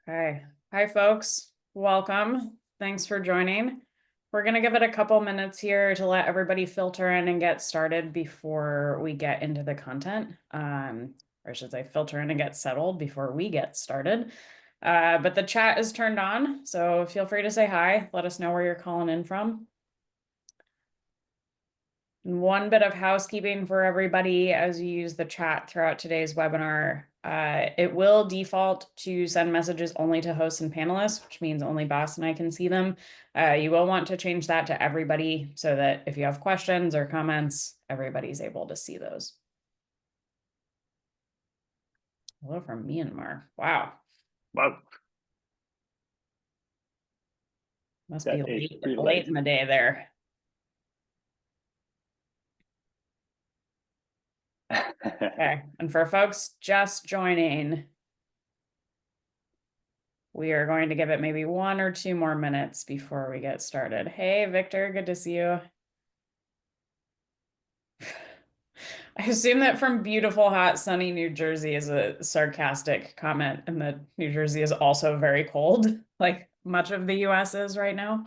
Okay. Hi, folks. Welcome. Thanks for joining. We're going to give it a couple minutes here to let everybody filter in and get started before we get into the content. Or I should say filter in and get settled before we get started. But the chat is turned on, so feel free to say hi. Let us know where you're calling in from. And one bit of housekeeping for everybody as you use the chat throughout today's webinar. It will default to send messages only to hosts and panelists, which means only Boss and I can see them. You will want to change that to everybody so that if you have questions or comments, everybody's able to see those. Hello from Myanmar. Wow. Wow. Must That be is pretty late in the day there. Okay, and for folks just joining, we are going to give it maybe 1 or 2 more minutes before we get started. Hey, Victor, good to see you. I assume that from beautiful, hot, sunny New Jersey is a sarcastic comment, and that New Jersey is also very cold, like much of the US is right now.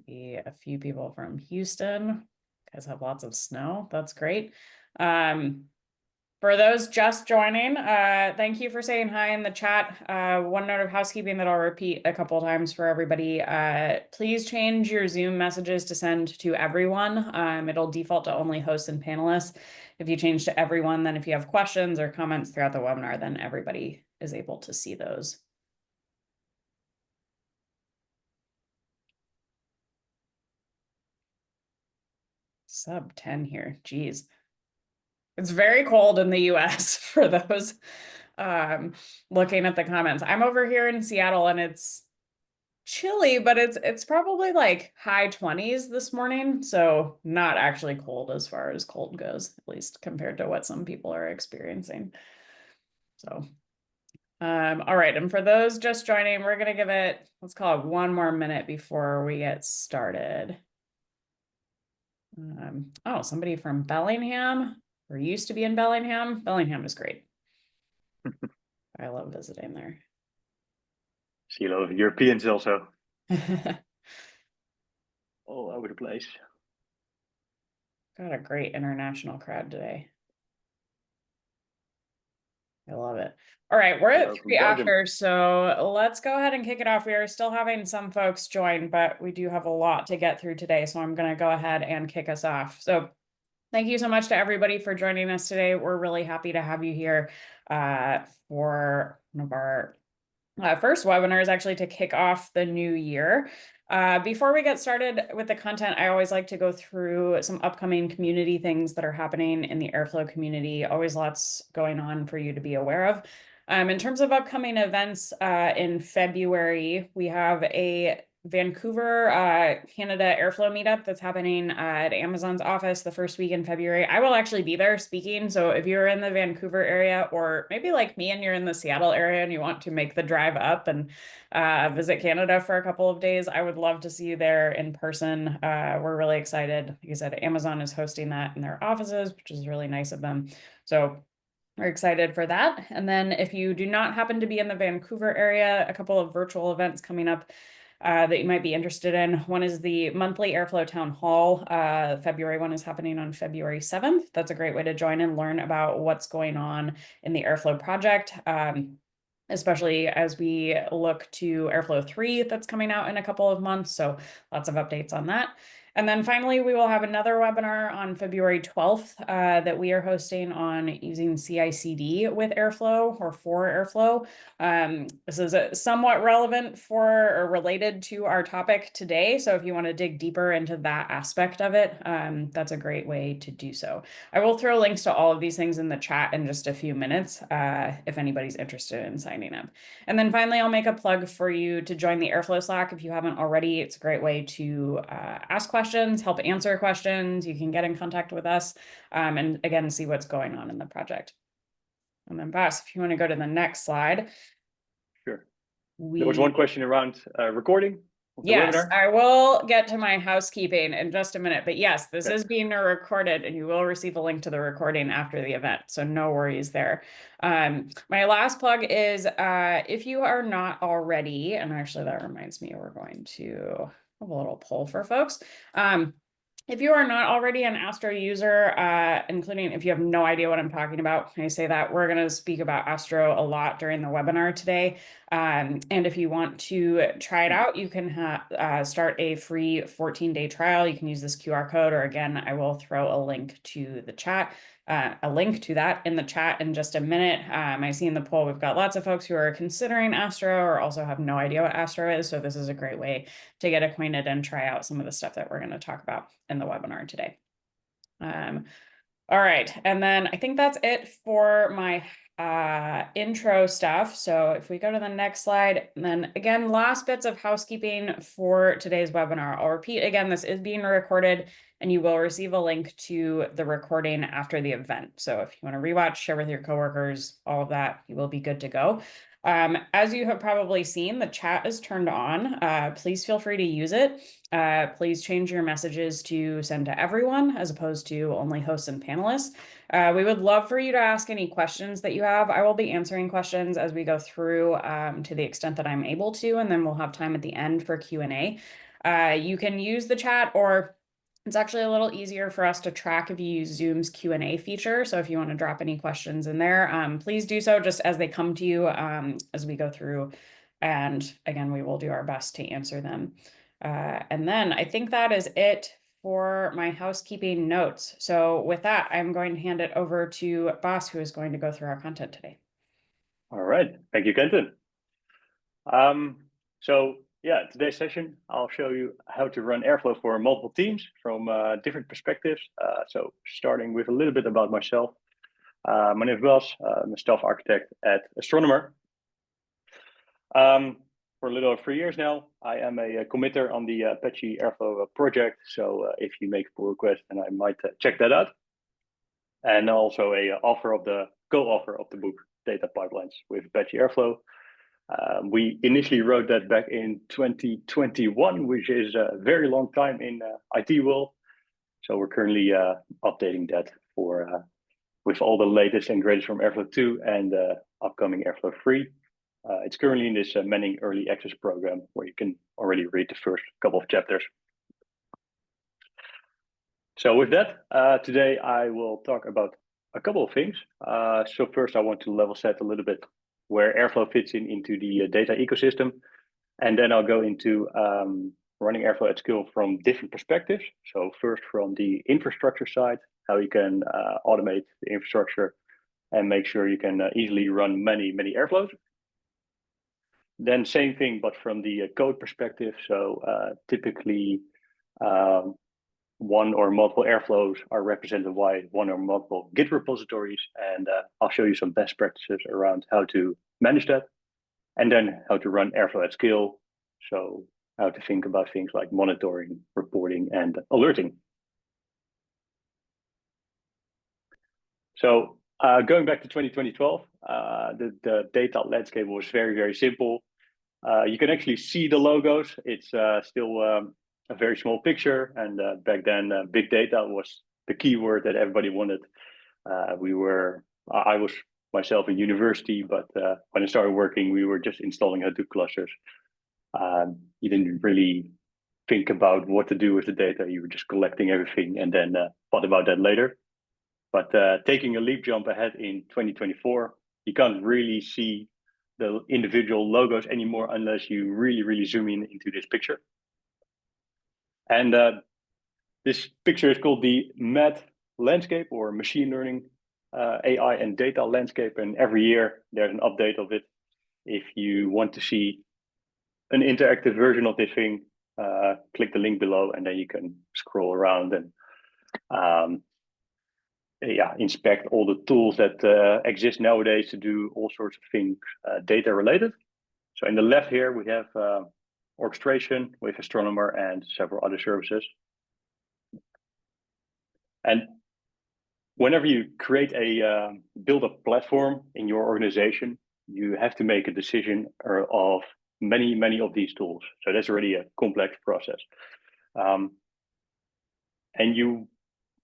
See a few people from Houston. You guys have lots of snow. That's great. For those just joining, thank you for saying hi in the chat. One note of housekeeping that I'll repeat a couple of times for everybody. Please change your Zoom messages to send to everyone. It'll default to only hosts and panelists. If you change to everyone, then if you have questions or comments throughout the webinar, then everybody is able to see those. Sub 10 here, geez. It's very cold in the US for those looking at the comments. I'm over here in Seattle and it's chilly, but it's probably like high 20s this morning, so not actually cold as far as cold goes, at least compared to what some people are experiencing. So all right, and for those just joining, we're gonna give it, let's call it 1 more minute before we get started. Oh, somebody from Bellingham, or used to be in Bellingham. Bellingham is great. I love visiting there. See a lot of Europeans also. All over the place. Got a great international crowd today. I love it. All right, we're at 3 after, so let's go ahead and kick it off. We are still having some folks join, but we do have a lot to get through today, so I'm going to go ahead and kick us off. So thank you so much to everybody for joining us today. We're really happy to have you here for one of our first webinars, actually, to kick off the new year. Before we get started with the content, I always like to go through some upcoming community things that are happening in the Airflow community. Always lots going on for you to be aware of. In terms of upcoming events in February, we have a Vancouver, Canada Airflow meetup that's happening at Amazon's office the first week in February. I will actually be there speaking. So if you're in the Vancouver area, or maybe like me and you're in the Seattle area and you want to make the drive up and visit Canada for a couple of days, I would love to see you there in person. We're really excited. Like I said, Amazon is hosting that in their offices, which is really nice of them. So we're excited for that. And then if you do not happen to be in the Vancouver area, a couple of virtual events coming up that you might be interested in. One is the monthly Airflow Town Hall. February one is happening on February 7th. That's a great way to join and learn about what's going on in the Airflow project. Especially as we look to Airflow 3 that's coming out in a couple of months. So lots of updates on that. And then finally, we will have another webinar on February 12th that we are hosting on using CI/CD with Airflow, or for Airflow. This is somewhat relevant for or related to our topic today. So if you want to dig deeper into that aspect of it, that's a great way to do so. I will throw links to all of these things in the chat in just a few minutes if anybody's interested in signing up. And then finally, I'll make a plug for you to join the Airflow Slack if you haven't already. It's a great way to ask questions, help answer questions. You can get in contact with us and again, see what's going on in the project. And then Bas, if you want to go to the next slide. Sure. There was one question around recording. of the Yes, webinar? I will get to my housekeeping in just a minute, but yes, this Okay. is being recorded and you will receive a link to the recording after the event. So no worries there. My last plug is if you are not already, and actually that reminds me, we're going to have a little poll for folks. If you are not already an Astro user, including if you have no idea what I'm talking about, I say that we're going to speak about Astro a lot during the webinar today. And if you want to try it out, you can start a free 14-day trial. You can use this QR code, or again, I will throw a link to the chat. A link to that in the chat in just a minute. I see in the poll we've got lots of folks who are considering Astro or also have no idea what Astro is. So this is a great way to get acquainted and try out some of the stuff that we're going to talk about in the webinar today. All right, and then I think that's it for my intro stuff. So if we go to the next slide, and then again, last bits of housekeeping for today's webinar. I'll repeat again, this is being recorded and you will receive a link to the recording after the event. So if you want to rewatch, share with your coworkers, all of that, you will be good to go. As you have probably seen, the chat is turned on. Please feel free to use it. Please change your messages to send to everyone as opposed to only hosts and panelists. We would love for you to ask any questions that you have. I will be answering questions as we go through to the extent that I'm able to, and then we'll have time at the end for Q&A. You can use the chat, or it's actually a little easier for us to track if you use Zoom's Q&A feature. So if you want to drop any questions in there, please do so just as they come to you as we go through. And again, we will do our best to answer them. And then I think that is it for my housekeeping notes. So with that, I'm going to hand it over to Bas, who is going to go through our content today. All right. Thank you, Kenton. So yeah, today's session, I'll show you how to run Airflow for multiple teams from different perspectives. So starting with a little bit about myself. My name is Bas. I'm a staff architect at Astronomer. For a little over 3 years now, I am a committer on the Apache Airflow project. So if you make a pull request, then I might check that out. And also a co-author of the book, Data Pipelines with Apache Airflow. We initially wrote that back in 2021, which is a very long time in IT world. So we're currently updating that for with all the latest and greatest from Airflow 2 and upcoming Airflow 3. It's currently in this Manning Early Access program where you can already read the first couple of chapters. So with that, today I will talk about a couple of things. So first I want to level set a little bit where Airflow fits into the data ecosystem. And then I'll go into running Airflow at scale from different perspectives. So first from the infrastructure side, how you can automate the infrastructure and make sure you can easily run many Airflows. Then same thing, but from the code perspective. So typically one or multiple Airflows are represented by one or multiple Git repositories. And I'll show you some best practices around how to manage that. And then how to run Airflow at scale. So how to think about things like monitoring, reporting, and alerting. So going back to 2012, the data landscape was very simple. You can actually see the logos. It's still a very small picture. And back then, big data was the keyword that everybody wanted. I was myself in university, but when I started working, we were just installing Hadoop clusters. You didn't really think about what to do with the data. You were just collecting everything and then thought about that later. But taking a leap jump ahead in 2024, you can't really see the individual logos anymore unless you really zoom in into this picture. And this picture is called the MAD landscape, or machine learning, AI and data landscape. And every year there's an update of it. If you want to see an interactive version of this thing, click the link below and then you can scroll around and inspect all the tools that exist nowadays to do all sorts of things data related. So in the left here, we have orchestration with Astronomer and several other services. And whenever you create build a platform in your organization, you have to make a decision of many of these tools. So that's already a complex process. And you,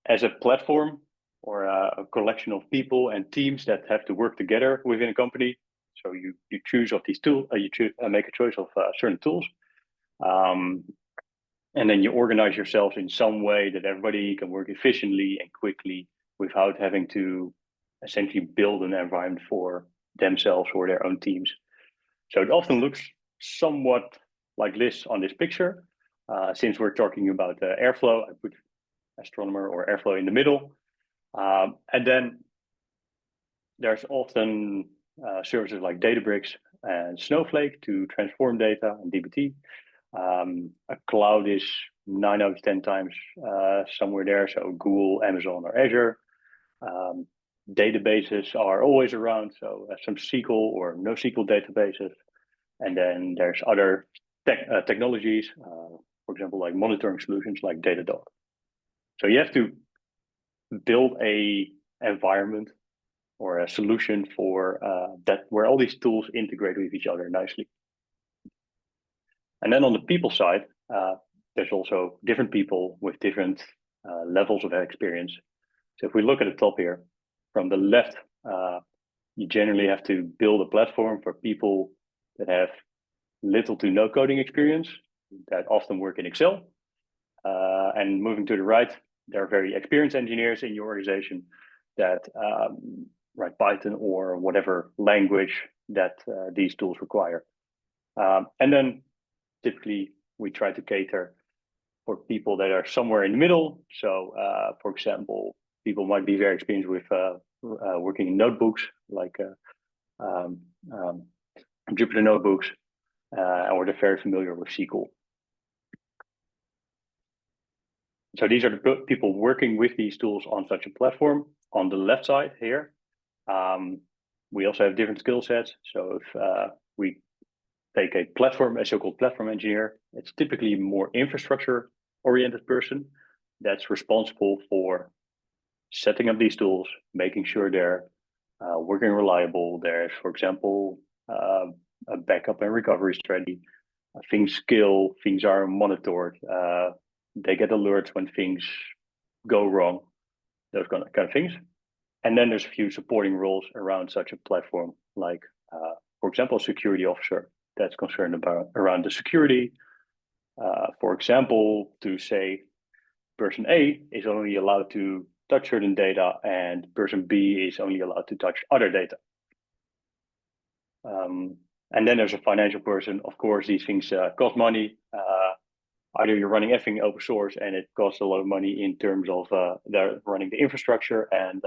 as a platform or a collection of people and teams that have to work together within a company, so you choose of these tools, make a choice of certain tools, and then you organize yourselves in some way that everybody can work efficiently and quickly without having to essentially build an environment for themselves or their own teams. So it often looks somewhat like this on this picture. Since we're talking about Airflow, I put Astronomer or Airflow in the middle. And then there's often services like Databricks and Snowflake to transform data and dbt. A cloud is 9 out of 10 times somewhere there, so Google, Amazon, or Azure. Databases are always around, so some SQL or NoSQL databases. And then there's other technologies, for example, like monitoring solutions like Datadog. So you have to build a environment or a solution for that where all these tools integrate with each other nicely. And then on the people side, there's also different people with different levels of experience. So if we look at the top here, from the left, you generally have to build a platform for people that have little to no coding experience, that often work in Excel. And moving to the right, there are very experienced engineers in your organization that write Python or whatever language that these tools require. And then typically we try to cater for people that are somewhere in the middle. So for example, people might be very experienced with working in notebooks like Jupyter notebooks, or they're very familiar with SQL. So these are the people working with these tools on such a platform. On the left side here, we also have different skill sets. So if we take a so-called platform engineer, it's typically a more infrastructure-oriented person that's responsible for setting up these tools, making sure they're working reliable. There's, for example, a backup and recovery strategy. Things scale, things are monitored. They get alerts when things go wrong, those kind of things. And then there's a few supporting roles around such a platform, like, for example, a security officer that's concerned around the security. For example, to say person A is only allowed to touch certain data and person B is only allowed to touch other data. And then there's a financial person. Of course, these things cost money. Either you're running everything open source and it costs a lot of money in terms of running the infrastructure and,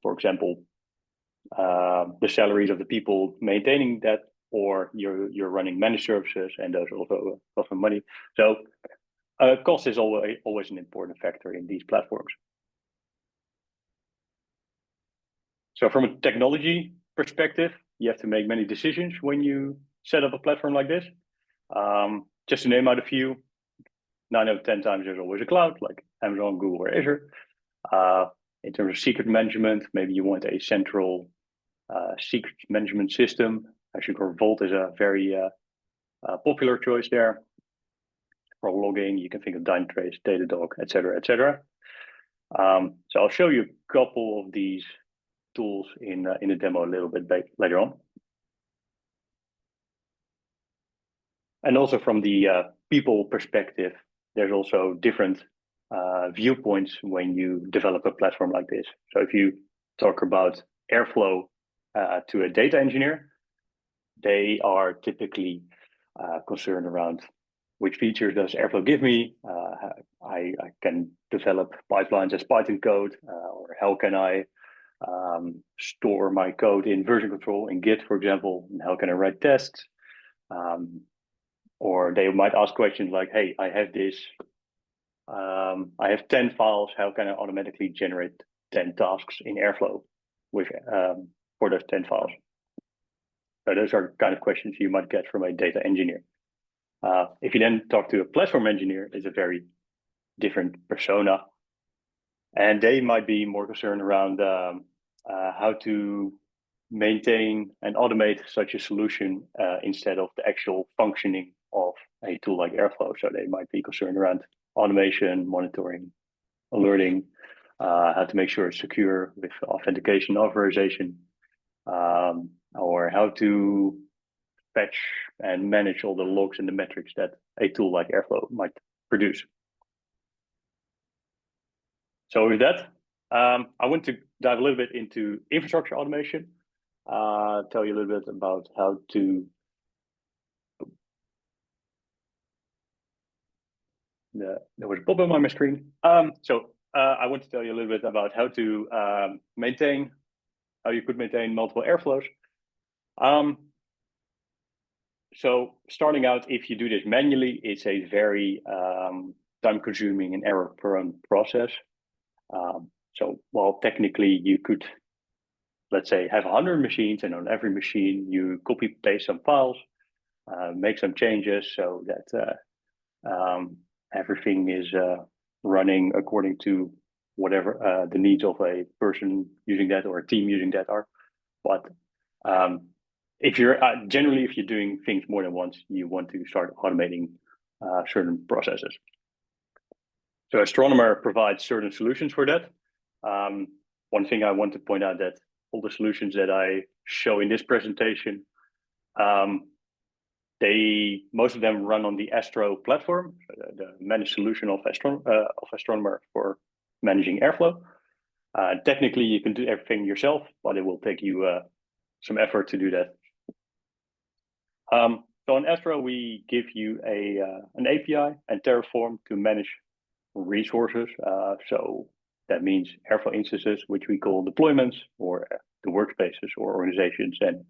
for example, the salaries of the people maintaining that, or you're running managed services and those also cost money. So cost is always an important factor in these platforms. So from a technology perspective, you have to make many decisions when you set up a platform like this. Just to name out a few, 9 out of 10 times there's always a cloud like Amazon, Google, or Azure. In terms of secret management, maybe you want a central secret management system. Actually, Vault is a very popular choice there. For logging, you can think of Dynatrace, Datadog, etc., etc. So I'll show you a couple of these tools in a demo a little bit later on. And also from the people perspective, there's also different viewpoints when you develop a platform like this. So if you talk about Airflow to a data engineer, they are typically concerned around which features does Airflow give me? I can develop pipelines as Python code, or how can I store my code in version control in Git, for example, and how can I write tests? Or they might ask questions like, hey, I have this, I have 10 files, how can I automatically generate 10 tasks in Airflow with for those 10 files? So those are kind of questions you might get from a data engineer. If you then talk to a platform engineer, it's a very different persona. And they might be more concerned around how to maintain and automate such a solution instead of the actual functioning of a tool like Airflow. So they might be concerned around automation, monitoring, alerting, how to make sure it's secure with authentication, authorization, or how to fetch and manage all the logs and the metrics that a tool like Airflow might produce. So with that, I want to dive a little bit into infrastructure automation, tell you a little bit about how to there was a pop-up on my screen. So I want to tell you a little bit about how to how you could maintain multiple Airflows. So starting out, if you do this manually, it's a very time-consuming and error-prone process. So while technically you could, let's say, have 100 machines, and on every machine you copy paste some files, make some changes so that everything is running according to whatever the needs of a person using that or a team using that are. But if you're generally, if you're doing things more than once, you want to start automating certain processes. So Astronomer provides certain solutions for that. One thing I want to point out that all the solutions that I show in this presentation, most of them run on the Astro platform, the managed solution of Astronomer for managing Airflow. Technically, you can do everything yourself, but it will take you some effort to do that. So on Astro, we give you an API and Terraform to manage resources. So that means Airflow instances, which we call deployments, or the workspaces or organizations and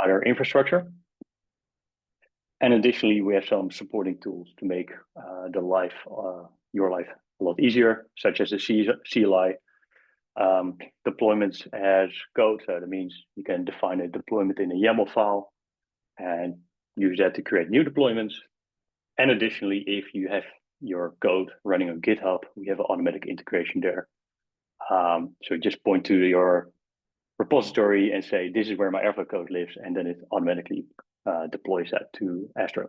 other infrastructure. And additionally, we have some supporting tools to make your life a lot easier, such as the CLI. Deployments as code. So that means you can define a deployment in a YAML file and use that to create new deployments. And additionally, if you have your code running on GitHub, we have an automatic integration there. So just point to your repository and say, this is where my Airflow code lives, and then it automatically deploys that to Astro.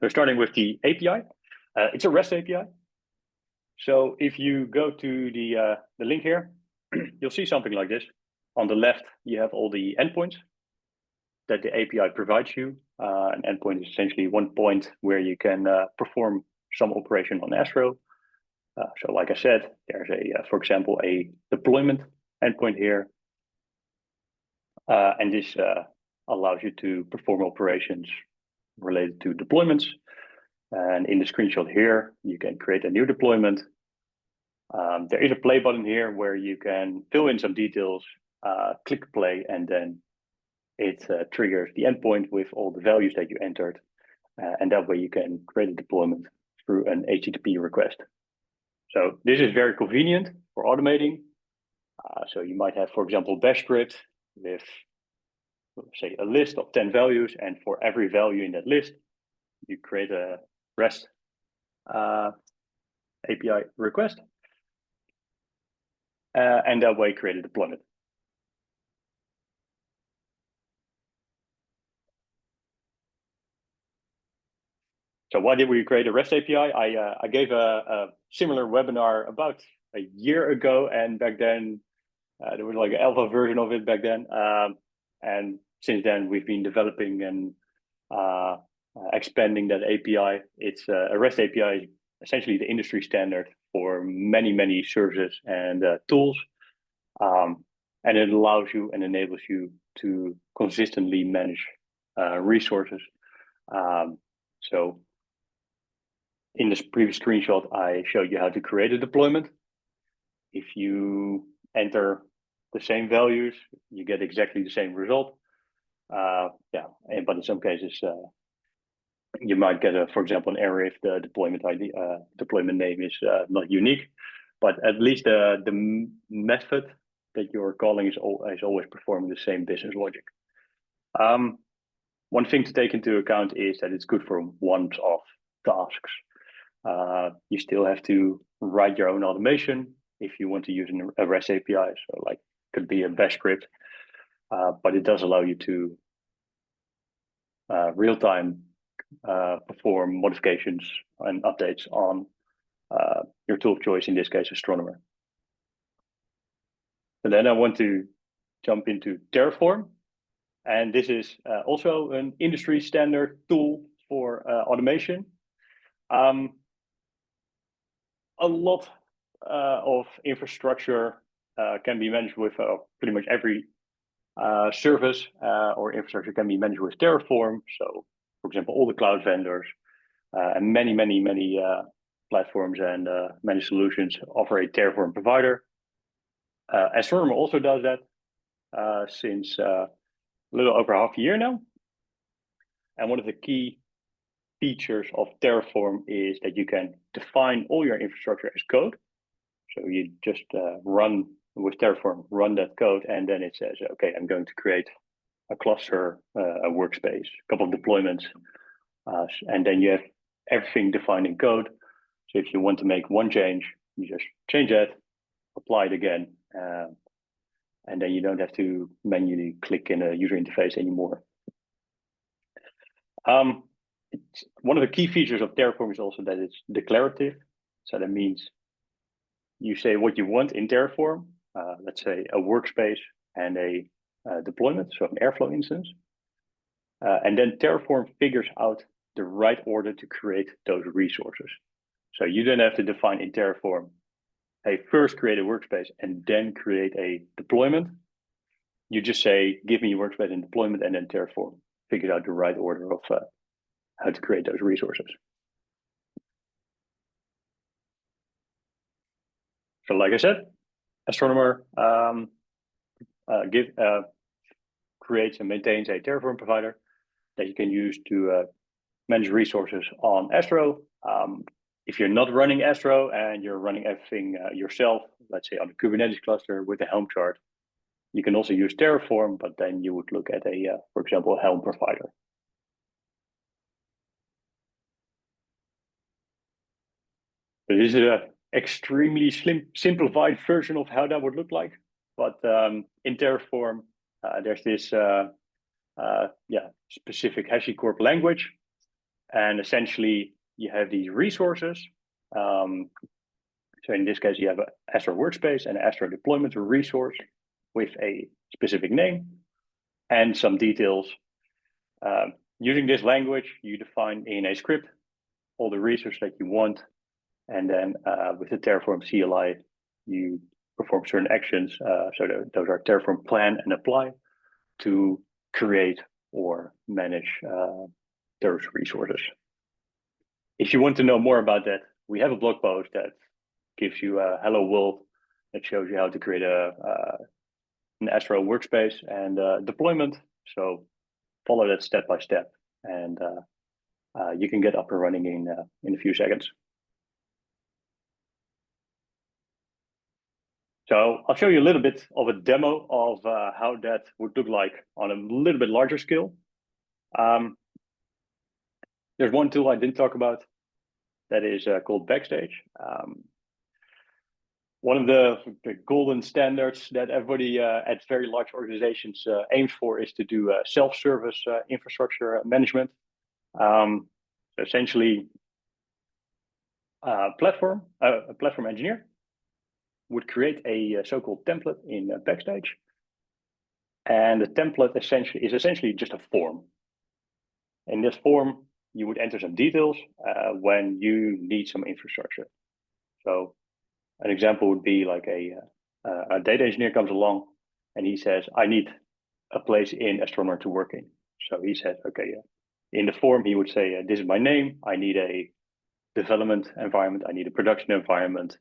So starting with the API, it's a REST API. So if you go to the link here, you'll see something like this. On the left, you have all the endpoints that the API provides you. An endpoint is essentially one point where you can perform some operation on Astro. So like I said, there's for example, a deployment endpoint here. And this allows you to perform operations related to deployments. And in the screenshot here, you can create a new deployment. There is a play button here where you can fill in some details, click play, and then it triggers the endpoint with all the values that you entered. And that way you can create a deployment through an HTTP request. So this is very convenient for automating. So you might have, for example, bash script with, say, a list of 10 values, and for every value in that list, you create a REST API request, and that way create a deployment. So why did we create a REST API? I gave a similar webinar about a year ago, and back then there was like an alpha version of it back then. And since then, we've been developing and expanding that API. It's a REST API, essentially the industry standard for many services and tools. And it allows you and enables you to consistently manage resources. So in this previous screenshot, I showed you how to create a deployment. If you enter the same values, you get exactly the same result. But in some cases, you might get, for example, an error if the deployment ID, deployment name is not unique. But at least the method that you're calling is always performing the same business logic. One thing to take into account is that it's good for once-off tasks. You still have to write your own automation if you want to use a REST API. So like could be a bash script, but it does allow you to real-time perform modifications and updates on your tool of choice, in this case, Astronomer. And then I want to jump into Terraform. And this is also an industry standard tool for automation. A lot of infrastructure can be managed with pretty much every service or infrastructure can be managed with Terraform. So, for example, all the cloud vendors and many platforms and many solutions offer a Terraform provider. Astronomer also does that since a little over half a year now. And one of the key features of Terraform is that you can define all your infrastructure as code. So you just run with Terraform, run that code, and then it says, okay, I'm going to create a cluster, a workspace, a couple of deployments, and then you have everything defined in code. So if you want to make one change, you just change that, apply it again, and then you don't have to manually click in a user interface anymore. One of the key features of Terraform is also that it's declarative. So that means you say what you want in Terraform, let's say a workspace and a deployment, so an Airflow instance. And then Terraform figures out the right order to create those resources. So you don't have to define in Terraform, hey, first create a workspace and then create a deployment. You just say, give me a workspace and deployment, and then Terraform figures out the right order of how to create those resources. So like I said, Astronomer creates and maintains a Terraform provider that you can use to manage resources on Astro. If you're not running Astro and you're running everything yourself, let's say on a Kubernetes cluster with a Helm chart, you can also use Terraform, but then you would look at a, for example, a Helm provider. So this is an extremely simplified version of how that would look like. But in Terraform, there's this specific HashiCorp language. And essentially, you have these resources. So in this case, you have an Astro workspace and an Astro deployment resource with a specific name and some details. Using this language, you define in a script all the resources that you want. And then with the Terraform CLI, you perform certain actions. So those are Terraform plan and apply to create or manage those resources. If you want to know more about that, we have a blog post that gives you a hello world that shows you how to create an Astro workspace and deployment. So follow that step by step, and you can get up and running in a few seconds. So I'll show you a little bit of a demo of how that would look like on a little bit larger scale. There's one tool I didn't talk about that is called Backstage. One of the golden standards that everybody at very large organizations aims for is to do self-service infrastructure management. So essentially, a platform engineer would create a so-called template in Backstage. And the template is essentially just a form. In this form, you would enter some details when you need some infrastructure. So an example would be like a data engineer comes along and he says, I need a place in Astronomer to work in. So he said, okay, in the form, he would say, this is my name. I need a development environment. I need a production environment.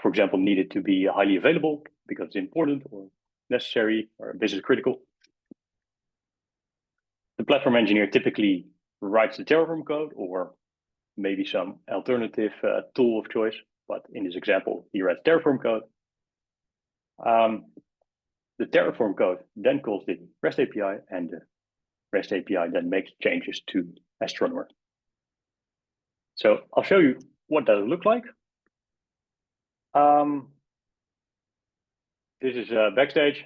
For example, need it to be highly available because it's important or necessary or business critical. The platform engineer typically writes the Terraform code or maybe some alternative tool of choice. But in this example, he writes Terraform code. The Terraform code then calls the REST API, and the REST API then makes changes to astronomer. So I'll show you what does it look like. This is Backstage.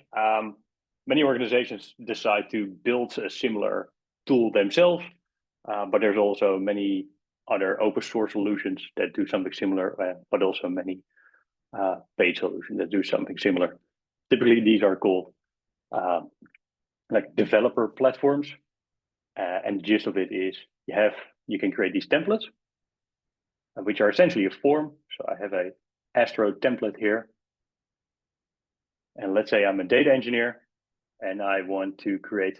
Many organizations decide to build a similar tool themselves, but there's also many other open source solutions that do something similar, but also many paid solutions that do something similar. Typically, these are called like developer platforms, and the gist of it is you can create these templates, which are essentially a form. So I have a Astro template here, and let's say I'm a data engineer, and I want to create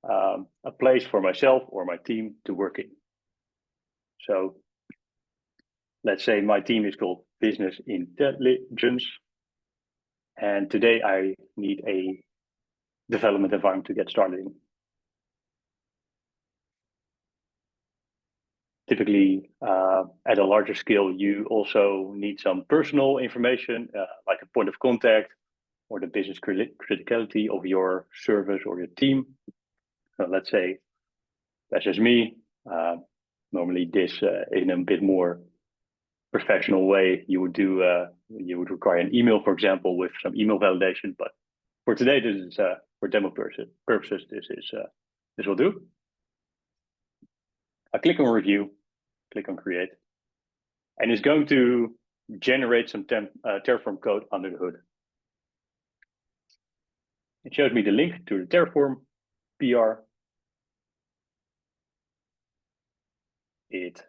a place for myself or my team to work in. So let's say my team is called Business Intelligence, and today I need a development environment to get started in. Typically, at a larger scale, you also need some personal information, like a point of contact or the business criticality of your service or your team. So let's say that's just me. Normally, this in a bit more professional way, you would require an email, for example, with some email validation. But for today, this is for demo purposes. This will do. I click on review, click on create, and it's going to generate some Terraform code under the hood. It shows me the link to the Terraform PR. It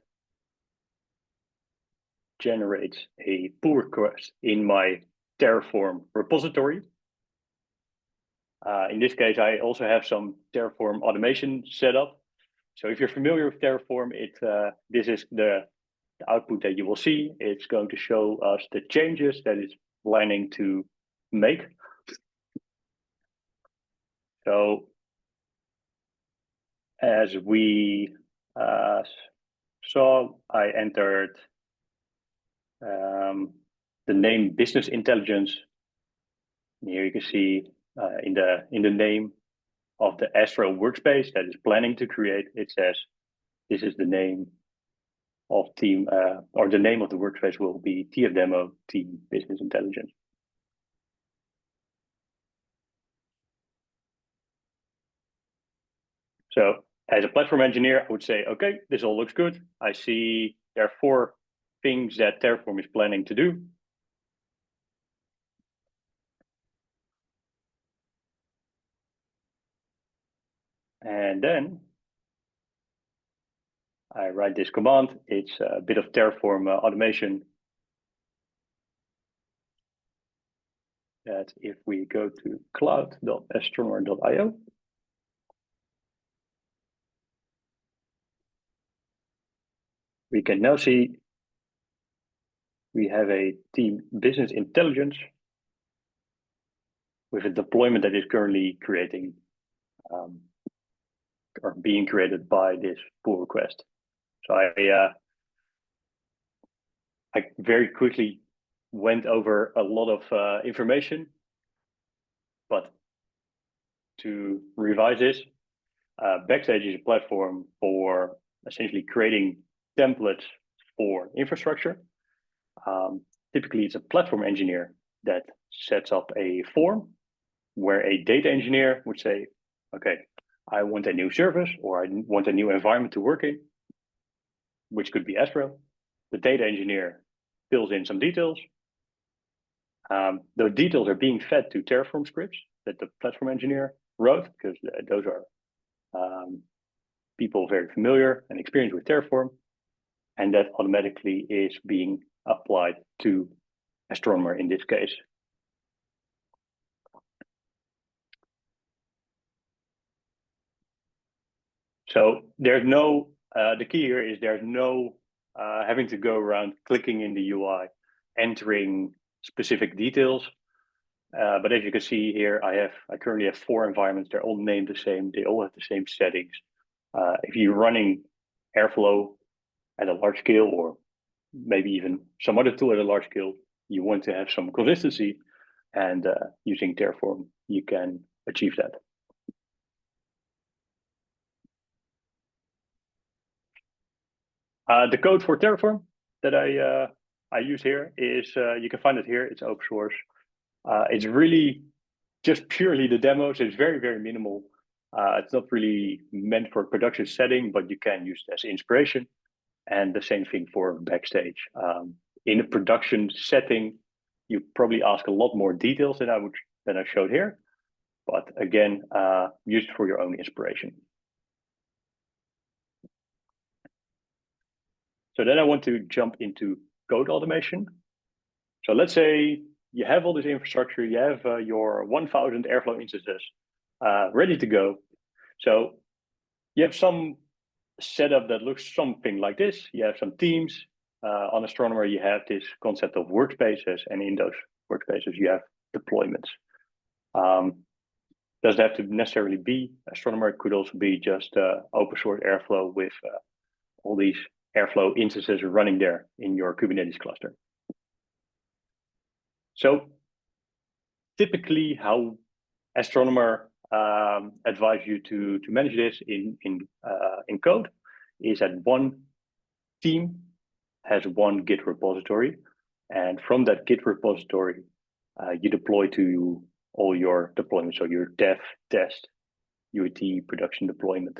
generates a pull request in my Terraform repository. In this case, I also have some Terraform automation set up. So if you're familiar with Terraform, this is the output that you will see. It's going to show us the changes that it's planning to make. So as we saw, I entered the name Business Intelligence. And here you can see in the name of the Astro workspace that is planning to create, it says this is the name of team, or the name of the workspace will be TF Demo Team Business Intelligence. So as a platform engineer, I would say, okay, this all looks good. I see there are 4 things that Terraform is planning to do. And then I write this command. It's a bit of Terraform automation. That if we go to cloud.astronomer.io, we can now see we have a team Business Intelligence with a deployment that is currently creating or being created by this pull request. So I very quickly went over a lot of information, but to revise this, Backstage is a platform for essentially creating templates for infrastructure. Typically, it's a platform engineer that sets up a form where a data engineer would say, okay, I want a new service or I want a new environment to work in, which could be Astro. The data engineer fills in some details. Those details are being fed to Terraform scripts that the platform engineer wrote, because those are people very familiar and experienced with Terraform, and that automatically is being applied to Astronomer in this case. So there's no, the key here is there's no having to go around clicking in the UI, entering specific details. But as you can see here, I currently have 4 environments. They're all named the same. They all have the same settings. If you're running Airflow at a large scale, or maybe even some other tool at a large scale, you want to have some consistency, and using Terraform, you can achieve that. The code for Terraform that I use here is, you can find it here, it's open source. It's really just purely the demo, so it's very, very minimal. It's not really meant for production setting, but you can use it as inspiration. And the same thing for backstage. In a production setting, you probably ask a lot more details than I showed here. But again, use it for your own inspiration. So then I want to jump into code automation. So let's say you have all this infrastructure, you have your 1,000 Airflow instances ready to go. So you have some setup that looks something like this. You have some teams. On Astronomer, you have this concept of workspaces, and in those workspaces, you have deployments. Doesn't have to necessarily be Astronomer. It could also be just open source Airflow with all these Airflow instances running there in your Kubernetes cluster. So typically how Astronomer advise you to manage this in code is that one team has one Git repository, and from that Git repository, you deploy to all your deployments, so your dev, test, UAT, production deployment.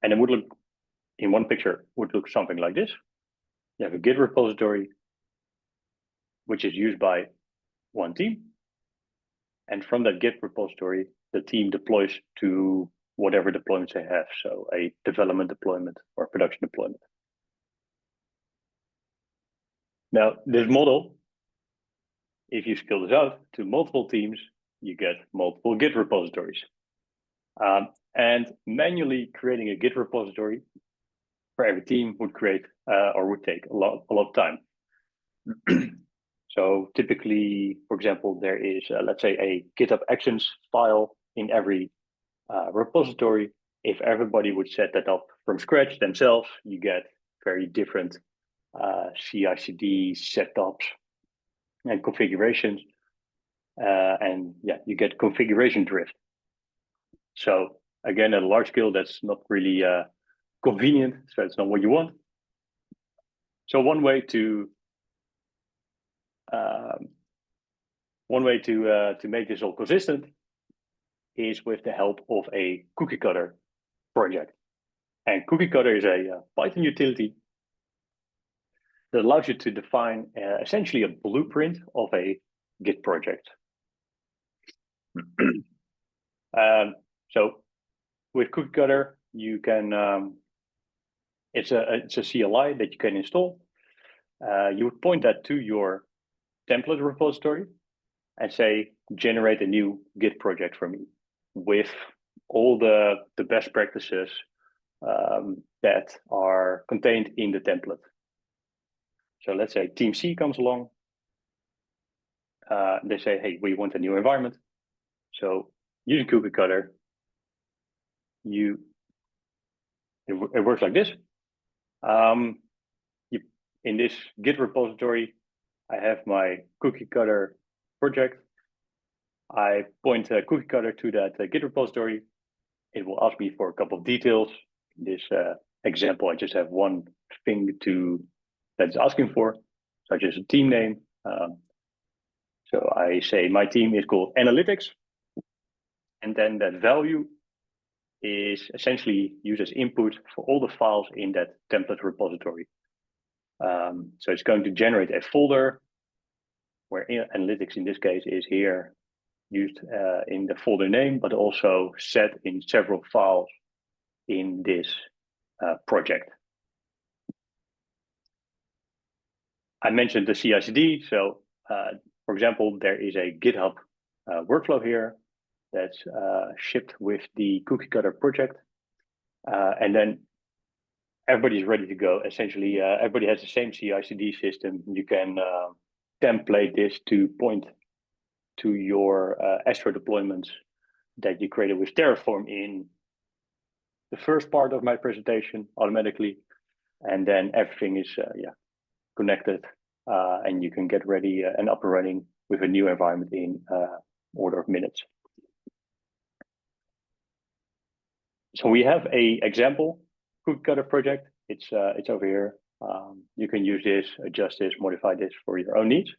And it would look, in one picture, would look something like this. You have a Git repository, which is used by one team. And from that Git repository, the team deploys to whatever deployments they have. So a development deployment or production deployment. Now, this model, if you scale this out to multiple teams, you get multiple Git repositories. And manually creating a Git repository for every team would create or would take a lot of time. So typically, for example, there is, let's say, a GitHub Actions file in every repository. If everybody would set that up from scratch themselves, you get very different CI/CD setups and configurations. And yeah, you get configuration drift. So again, at a large scale, that's not really convenient. So it's not what you want. So one way to make this all consistent is with the help of a cookie cutter project. And cookie cutter is a Python utility that allows you to define essentially a blueprint of a Git project. So with cookie cutter, you can it's a CLI that you can install. You would point that to your template repository and say, generate a new Git project for me with all the best practices that are contained in the template. So let's say Team C comes along. They say, hey, we want a new environment. So using cookie cutter, it works like this. In this Git repository, I have my cookie cutter project. I point a cookie cutter to that Git repository. It will ask me for a couple of details. In this example, I just have one thing that it's asking for, such as a team name. So I say my team is called Analytics. And then that value is essentially used as input for all the files in that template repository. So it's going to generate a folder where Analytics in this case is here used in the folder name, but also set in several files in this project. I mentioned the CI/CD. So for example, there is a GitHub workflow here that's shipped with the cookie cutter project. And then everybody's ready to go. Essentially, everybody has the same CI/CD system. You can template this to point to your Astro deployments that you created with Terraform in the first part of my presentation automatically. And then everything is connected and you can get ready and up and running with a new environment in order of minutes. So we have an example cookie cutter project it's over here. You can use this, adjust this, modify this for your own needs,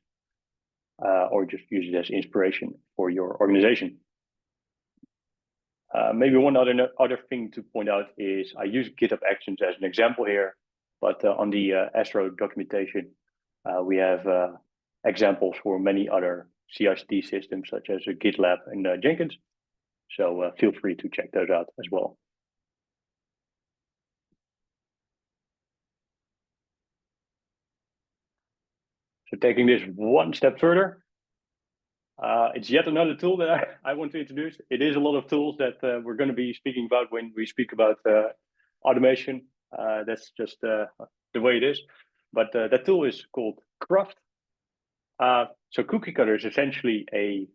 or just use it as inspiration for your organization. Maybe one other thing to point out is I use GitHub Actions as an example here, but on the Astro documentation, we have examples for many other CI/CD systems such as GitLab and Jenkins. So feel free to check those out as well. So taking this one step further, it's yet another tool that I want to introduce. It is a lot of tools that we're going to be speaking about when we speak about automation. That's just the way it is. But that tool is called Craft. So Cookie Cutter is essentially a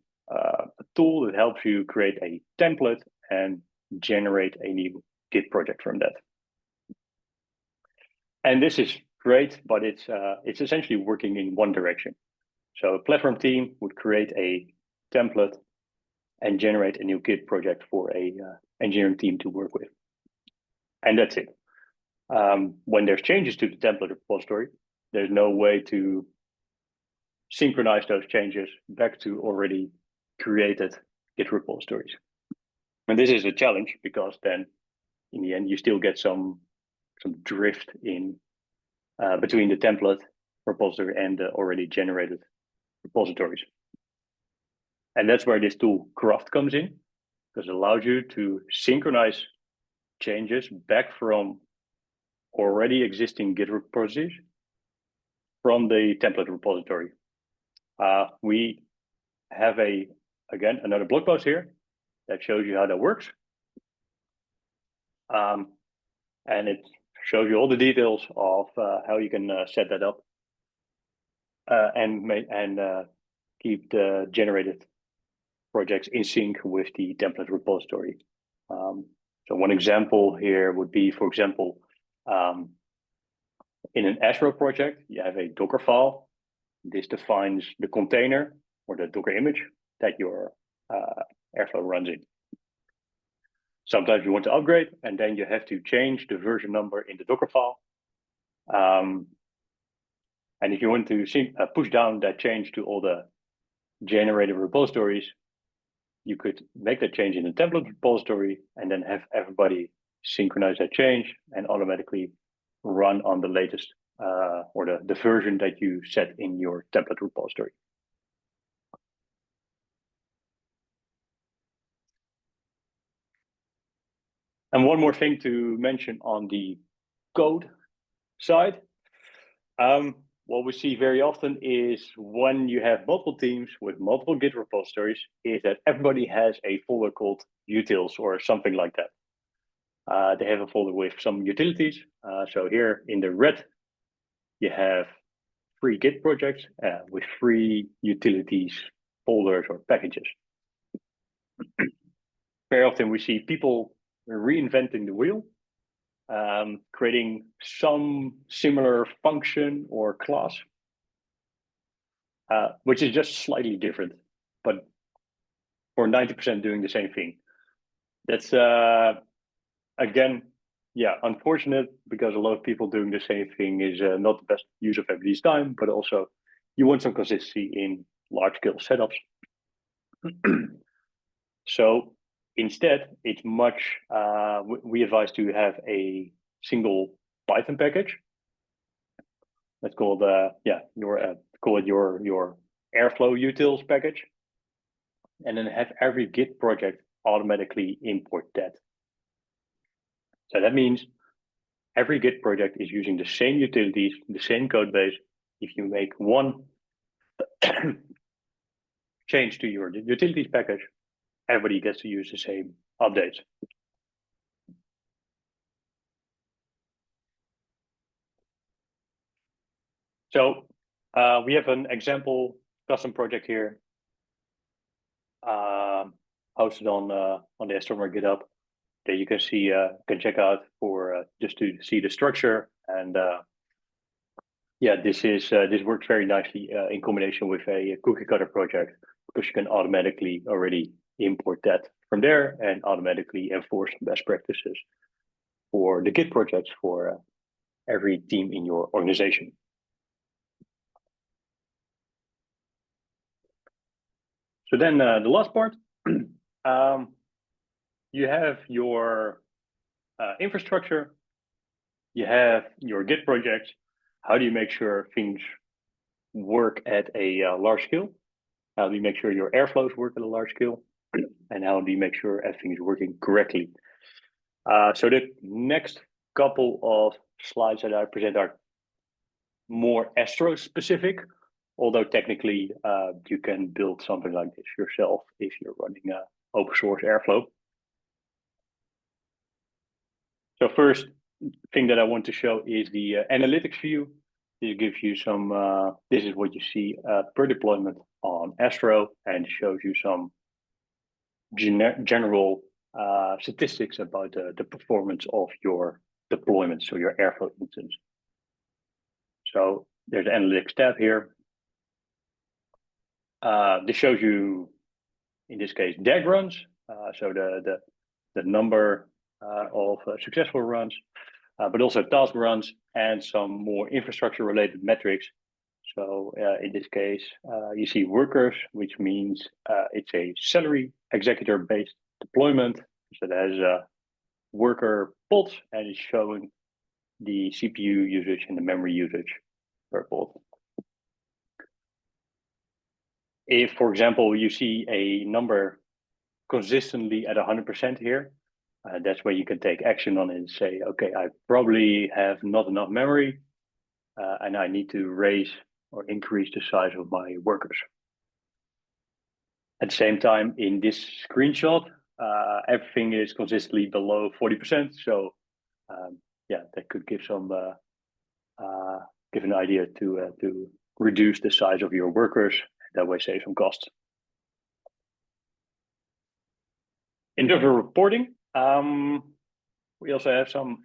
tool that helps you create a template and generate a new Git project from that. And this is great, but it's essentially working in one direction. So a platform team would create a template and generate a new Git project for a engineering team to work with. And that's it. When there's changes to the template repository, there's no way to synchronize those changes back to already created Git repositories. And this is a challenge because then in the end, you still get some drift in between the template repository and the already generated repositories. And that's where this tool Craft comes in, because it allows you to synchronize changes back from already existing Git repositories from the template repository. We have again, another blog post here that shows you how that works. And it shows you all the details of how you can set that up and keep the generated projects in sync with the template repository. So one example here would be, for example, in an Astro project, you have a Docker file. This defines the container or the Docker image that your Airflow runs in. Sometimes you want to upgrade, and then you have to change the version number in the Docker file. And if you want to push down that change to all the generated repositories, you could make that change in the template repository and then have everybody synchronize that change and automatically run on the latest or the version that you set in your template repository. And one more thing to mention on the code side. What we see very often is when you have multiple teams with multiple Git repositories, is that everybody has a folder called utils or something like that. They have a folder with some utilities. So here in the red, you have 3 Git projects with 3 utilities, folders, or packages. Very often we see people reinventing the wheel, creating some similar function or class, which is just slightly different, but for 90% doing the same thing. That's, again, yeah, unfortunate, because a lot of people doing the same thing is not the best use of everybody's time, but also you want some consistency in large-scale setups. So instead, it's much, we advise to have a single Python package. Let's call call it your Airflow utils package, and then have every Git project automatically import that. So that means every Git project is using the same utilities, the same code base. If you make one change to your utilities package, everybody gets to use the same updates. So we have an example custom project here, hosted on the Astronomer GitHub, that you can see, can check out for just to see the structure. And yeah, this works very nicely in combination with a cookie cutter project, because you can automatically already import that from there and automatically enforce best practices for the Git projects for every team in your organization. So then the last part, you have your infrastructure, you have your Git projects. How do you make sure things work at a large scale? How do you make sure your airflows work at a large scale? And how do you make sure everything is working correctly? So the next couple of slides that I present are more Astro specific, although technically you can build something like this yourself if you're running open source Airflow. So first thing that I want to show is the analytics view. It gives you some, this is what you see per deployment on Astro, and shows you some general statistics about the performance of your deployment, so your Airflow instance. So there's the analytics tab here. This shows you, in this case, DAG runs, so the number of successful runs, but also task runs and some more infrastructure related metrics. So in this case, you see workers, which means it's a salary executor based deployment. So it has worker pods and it's showing the CPU usage and the memory usage per pod. If, for example, you see a number consistently at 100% here, that's where you can take action on it and say, okay, I probably have not enough memory and I need to raise or increase the size of my workers. At the same time, in this screenshot, everything is consistently below 40%. So yeah, that could give some give an idea to reduce the size of your workers. That way, save some costs. In terms of reporting, we also have some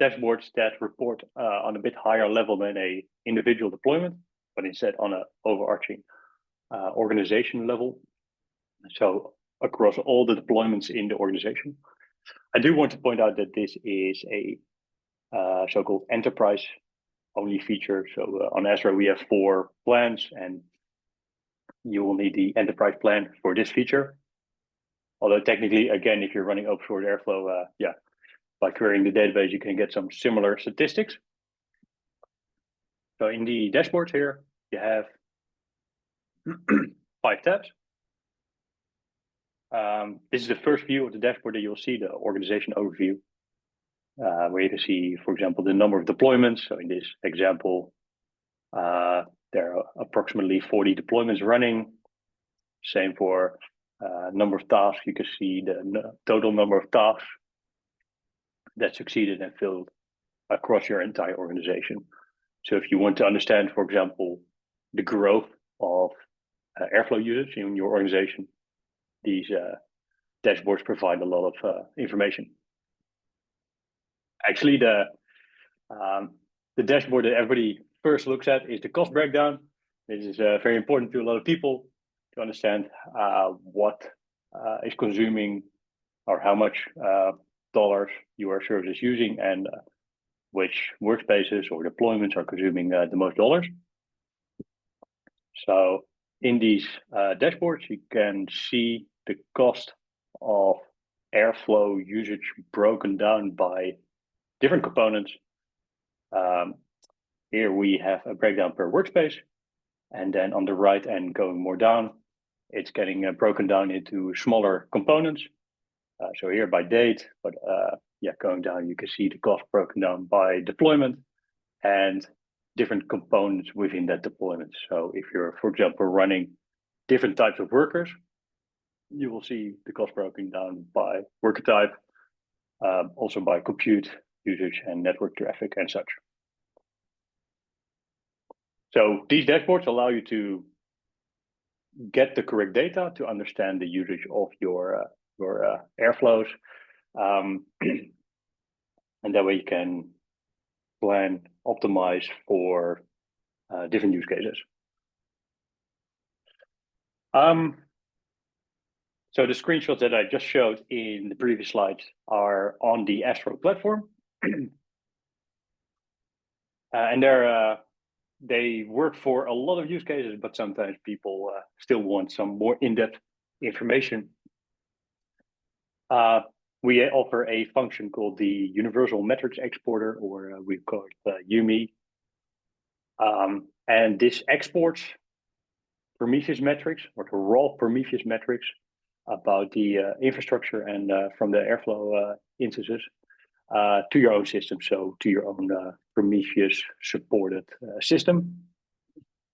dashboards that report on a bit higher level than a individual deployment, but instead on an overarching organization level. So across all the deployments in the organization. I do want to point out that this is a so-called enterprise only feature. So on Azure, we have 4 plans and you will need the enterprise plan for this feature. Although technically, again, if you're running open source Airflow, yeah, by querying the database, you can get some similar statistics. So in the dashboard here, you have 5 tabs. This is the first view of the dashboard that you'll see, the organization overview, where you can see, for example, the number of deployments. So in this example, there are approximately 40 deployments running. Same for number of tasks. You can see the total number of tasks that succeeded and failed across your entire organization. So if you want to understand, for example, the growth of Airflow usage in your organization, these dashboards provide a lot of information. Actually, the dashboard that everybody first looks at is the cost breakdown. This is very important to a lot of people to understand what is consuming or how much dollars your service is using and which workspaces or deployments are consuming the most dollars. So in these dashboards, you can see the cost of Airflow usage broken down by different components. Here we have a breakdown per workspace, and then on the right and going more down, it's getting broken down into smaller components. So here by date, but yeah, going down, you can see the cost broken down by deployment and different components within that deployment. So if you're, for example, running different types of workers, you will see the cost broken down by worker type, also by compute usage and network traffic and such. So these dashboards allow you to get the correct data to understand the usage of your Airflows. And that way you can plan, optimize for different use cases. So the screenshots that I just showed in the previous slides are on the Astro platform. And they work for a lot of use cases, but sometimes people still want some more in-depth information. We offer a function called the Universal Metrics Exporter, or we call it UME. And this exports Prometheus metrics, or the raw Prometheus metrics about the infrastructure and from the Airflow instances to your own system, so to your own Prometheus supported system.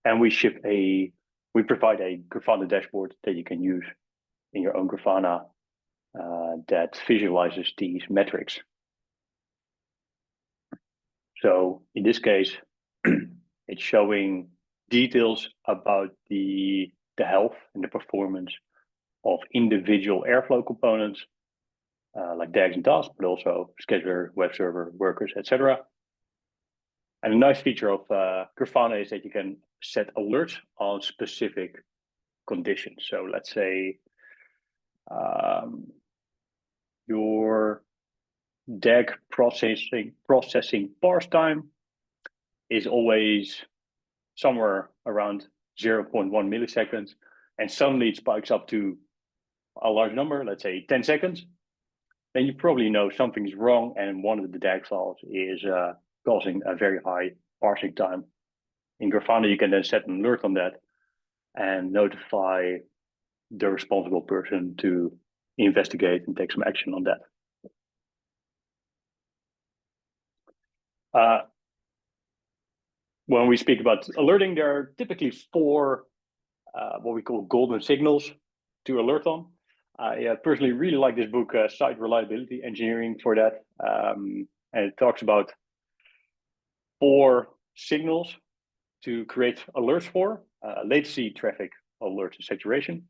And we provide a Grafana dashboard that you can use in your own Grafana that visualizes these metrics. So in this case, it's showing details about the health and the performance of individual Airflow components, like DAGs and tasks, but also scheduler, web server, workers, etc. And a nice feature of Grafana is that you can set alerts on specific conditions. So let's say your DAG processing parse time is always somewhere around 0.1 milliseconds, and suddenly it spikes up to a large number, let's say 10 seconds, then you probably know something's wrong, and one of the DAG files is causing a very high parsing time. In Grafana, you can then set an alert on that and notify the responsible person to investigate and take some action on that. When we speak about alerting, there are typically 4 what we call golden signals to alert on. I personally really like this book, Site Reliability Engineering, for that. And it talks about 4 signals to create alerts for: latency, traffic, alerts, and saturation.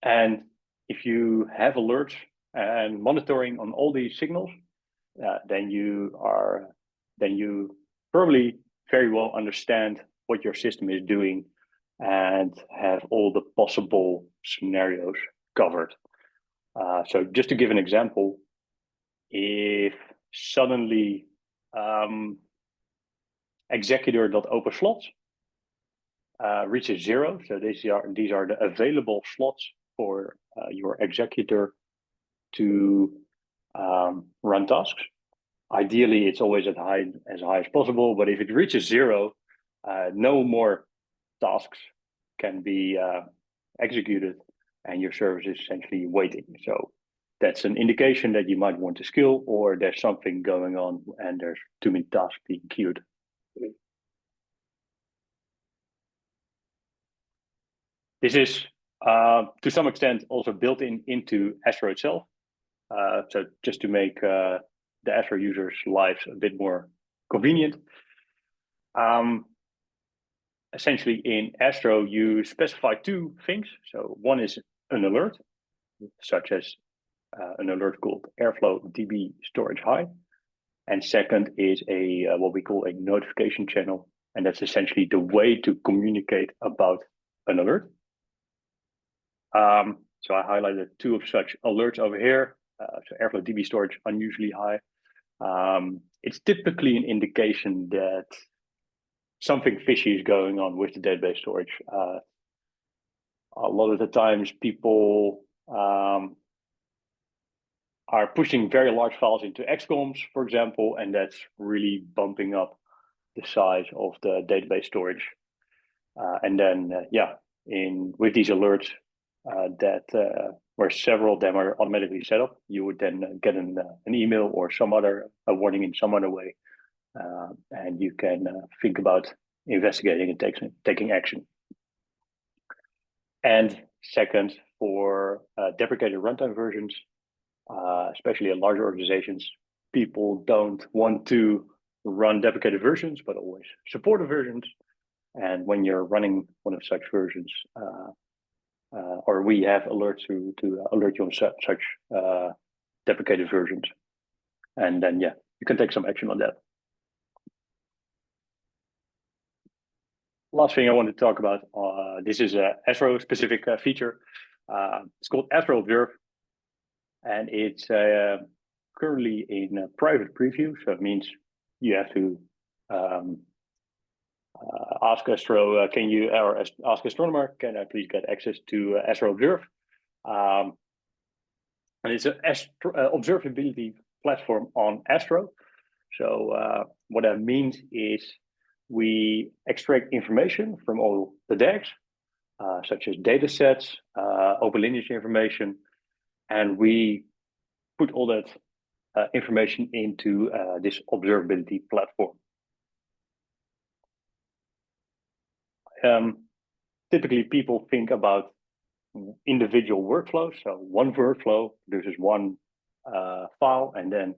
And if you have alerts and monitoring on all these signals, then you probably very well understand what your system is doing and have all the possible scenarios covered. So just to give an example, if suddenly executor.open slots reaches 0, so these are the available slots for your executor to run tasks. Ideally, it's always as high as possible, but if it reaches 0, no more tasks can be executed, and your service is essentially waiting. So that's an indication that you might want to skill, or there's something going on and there's too many tasks being queued. This is to some extent also built into Astro itself. So just to make the Astro users' lives a bit more convenient. Essentially in Astro, you specify 2 things. So one is an alert, such as an alert called Airflow DB storage high. And second is what we call a notification channel. And that's essentially the way to communicate about an alert. So I highlighted 2 of such alerts over here. So Airflow DB storage unusually high. It's typically an indication that something fishy is going on with the database storage. A lot of the times people are pushing very large files into XCOMs, for example, and that's really bumping up the size of the database storage. And then, with these alerts where several of them are automatically set up, you would then get an email or a warning in some other way. And you can think about investigating and taking action. And second, for deprecated runtime versions, especially in larger organizations, people don't want to run deprecated versions, but always supported versions. And when you're running one of such versions, or we have alerts to alert you on such deprecated versions, and then you can take some action on that. Last thing I want to talk about, this is a Astro specific feature. It's called Astro Observe, and it's currently in a private preview. So it means you have to ask Astro, ask Astronomer, can I please get access to Astro Observe? And it's an observability platform on Astro. So what that means is we extract information from all the DAGs, such as data sets, open lineage information, and we put all that information into this observability platform. Typically, people think about individual workflows. So one workflow produces one file, and then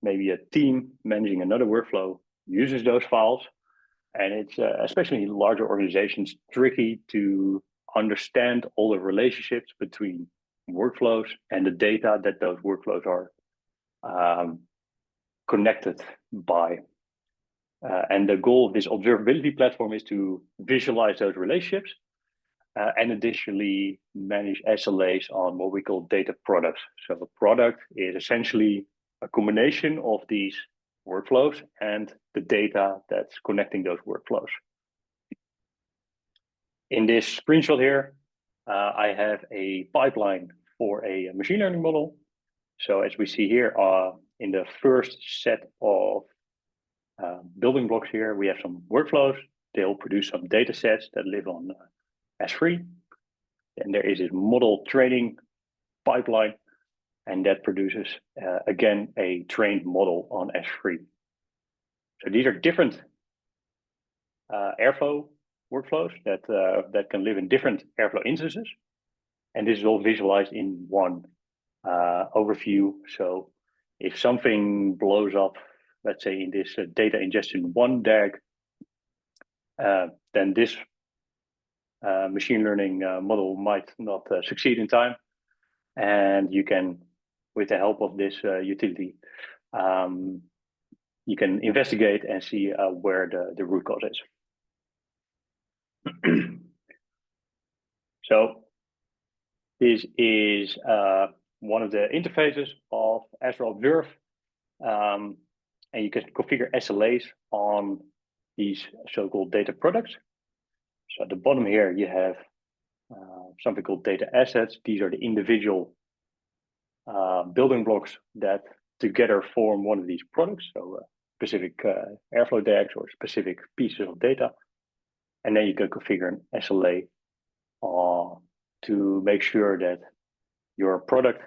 maybe a team managing another workflow uses those files. And it's especially in larger organizations tricky to understand all the relationships between workflows and the data that those workflows are connected by. And the goal of this observability platform is to visualize those relationships and additionally manage SLAs on what we call data products. So a product is essentially a combination of these workflows and the data that's connecting those workflows. In this screenshot here, I have a pipeline for a machine learning model. So as we see here, in the first set of building blocks here, we have some workflows. They'll produce some data sets that live on S3. And there is this model training pipeline, and that produces, again, a trained model on S3. So these are different Airflow workflows that can live in different Airflow instances. And this is all visualized in one overview. So if something blows up, let's say in this data ingestion 1 DAG, then this machine learning model might not succeed in time. And you can, with the help of this utility, you can investigate and see where the root cause is. So this is one of the interfaces of Astro Observe. And you can configure SLAs on these so-called data products. So at the bottom here, you have something called data assets. These are the individual building blocks that together form one of these products. So specific Airflow DAGs or specific pieces of data. And then you can configure an SLA to make sure that your product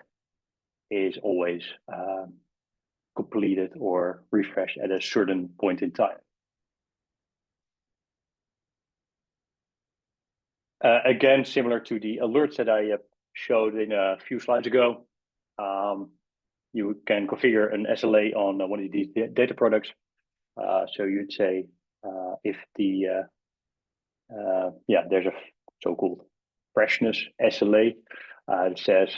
is always completed or refreshed at a certain point in time. Again, similar to the alerts that I showed in a few slides ago, you can configure an SLA on one of these data products. So you'd say if the there's a so-called freshness SLA that says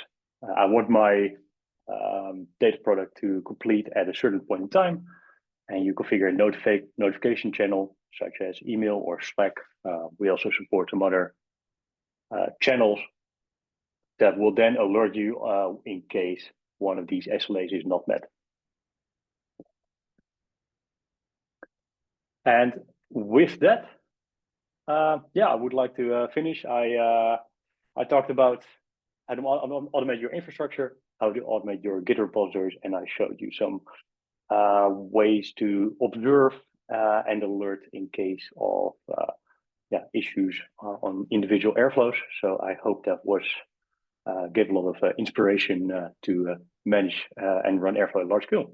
I want my data product to complete at a certain point in time, and you configure a notification channel such as email or Slack. We also support some other channels that will then alert you in case one of these SLAs is not met. And with that, I would like to finish. I talked about how to automate your infrastructure, how to automate your Git repositories, and I showed you some ways to observe and alert in case of issues on individual Airflows. So I hope that was gave a lot of inspiration to manage and run Airflow at large scale.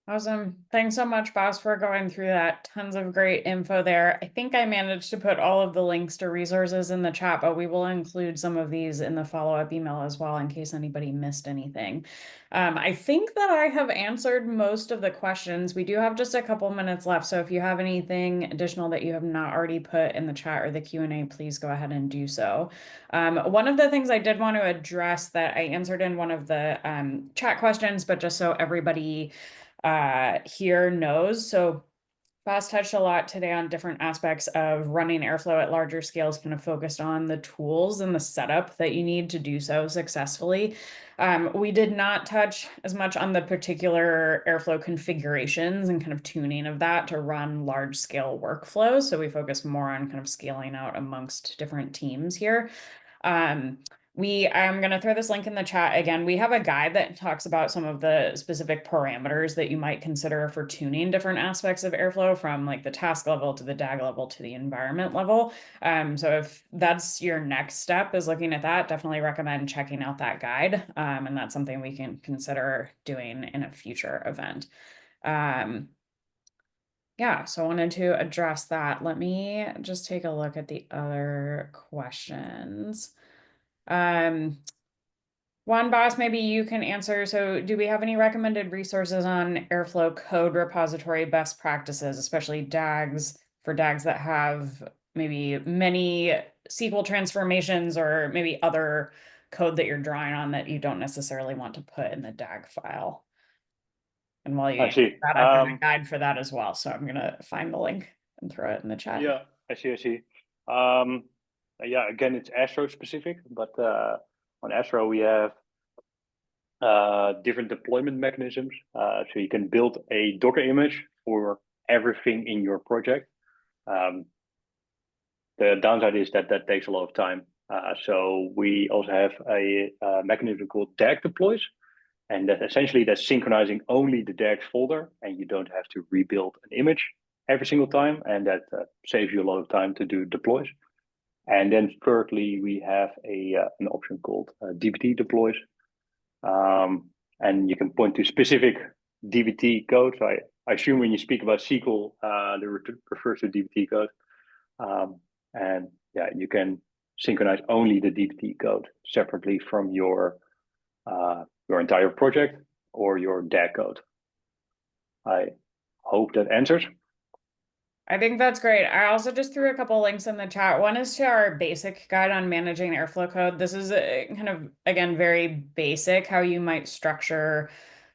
Awesome. Thanks so much, Bas, for going through that. Tons of great info there. I think I managed to put all of the links to resources in the chat, but we will include some of these in the follow-up email as well in case anybody missed anything. I think that I have answered most of the questions. We do have just a couple minutes left, so if you have anything additional that you have not already put in the chat or the Q&A, please go ahead and do so. One of the things I did want to address that I answered in one of the chat questions, but just so everybody here knows. So Boss touched a lot today on different aspects of running airflow at larger scales, kind of focused on the tools and the setup that you need to do so successfully. We did not touch as much on the particular airflow configurations and kind of tuning of that to run large scale workflows. So we focus more on kind of scaling out amongst different teams here. I'm going to throw this link in the chat again. We have a guide that talks about some of the specific parameters that you might consider for tuning different aspects of airflow, from like the task level to the DAG level to the environment level. So if that's your next step, is looking at that, definitely recommend checking out that guide. And that's something we can consider doing in a future event. Yeah, so I wanted to address that. Let me just take a look at the other questions. One, Boss, maybe you can answer. So do we have any recommended resources on Airflow code repository best practices, especially DAGs, for DAGs that have maybe many SQL transformations or maybe other code that you're drawing on that you don't necessarily want to put in the DAG file? And while you I answer see. that, I've got a guide for that as well. So I'm gonna find the link and throw it in the chat. Yeah, I see. Yeah, again, it's Astro specific, but on Astro we have different deployment mechanisms. So you can build a Docker image for everything in your project. The downside is that that takes a lot of time. So we also have a mechanism called DAG deploys, and that essentially that's synchronizing only the DAG folder, and you don't have to rebuild an image every single time, and that saves you a lot of time to do deploys. And then thirdly, we have an option called dbt deploys, and you can point to specific dbt code. So I assume when you speak about SQL, that refers to dbt code. And yeah, you can synchronize only the dbt code separately from your entire project or your DAG code. I hope that answers. I think that's great. I also just threw a couple links in the chat. One is to our basic guide on managing Airflow code. This is kind of, again, very basic how you might structure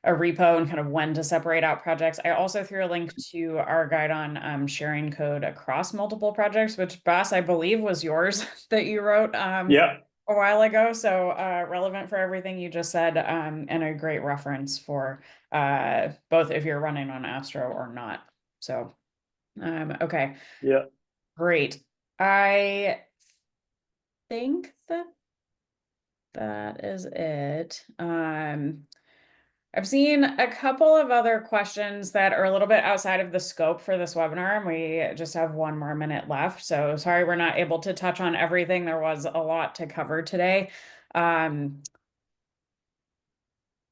a repo and kind of when to separate out projects. I also threw a link to our guide on sharing code across multiple projects, which, Boss, I believe was yours that you wrote Yeah. a while ago. So relevant for everything you just said, and a great reference for both if you're running on Astro or not. So okay. Yeah. Great. I think that is it. I've seen a couple of other questions that are a little bit outside of the scope for this webinar, and we just have one more minute left. So sorry we're not able to touch on everything. There was a lot to cover today. But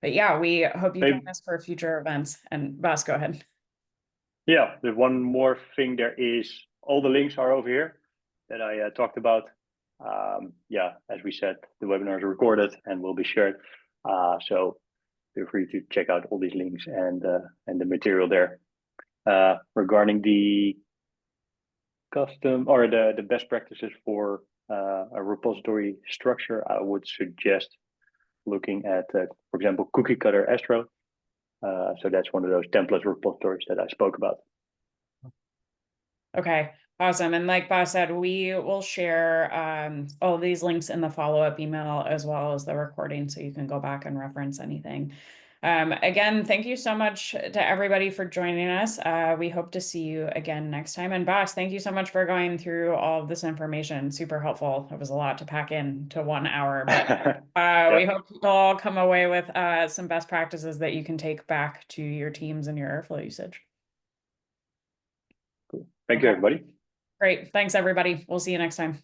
yeah, we hope you join us for future events. And Bas, go ahead. Yeah, the one more thing there is all the links are over here that I talked about. Yeah, as we said, the webinar is recorded and will be shared. So feel free to check out all these links and the material there. Regarding the custom or the best practices for a repository structure, I would suggest looking at, for example, Cookie Cutter Astro. So that's one of those template repositories that I spoke about. Okay, awesome. And like Boss said, we will share all of these links in the follow-up email as well as the recording, so you can go back and reference anything. Again, thank you so much to everybody for joining us. We hope to see you again next time. And Boss, thank you so much for going through all of this information. Super helpful. It was a lot to pack in to 1 hour, but we hope you'll all come away with some best practices that you can take back to your teams and your Airflow usage. Cool. Thank you, everybody. Great. Thanks, everybody. We'll see you next time.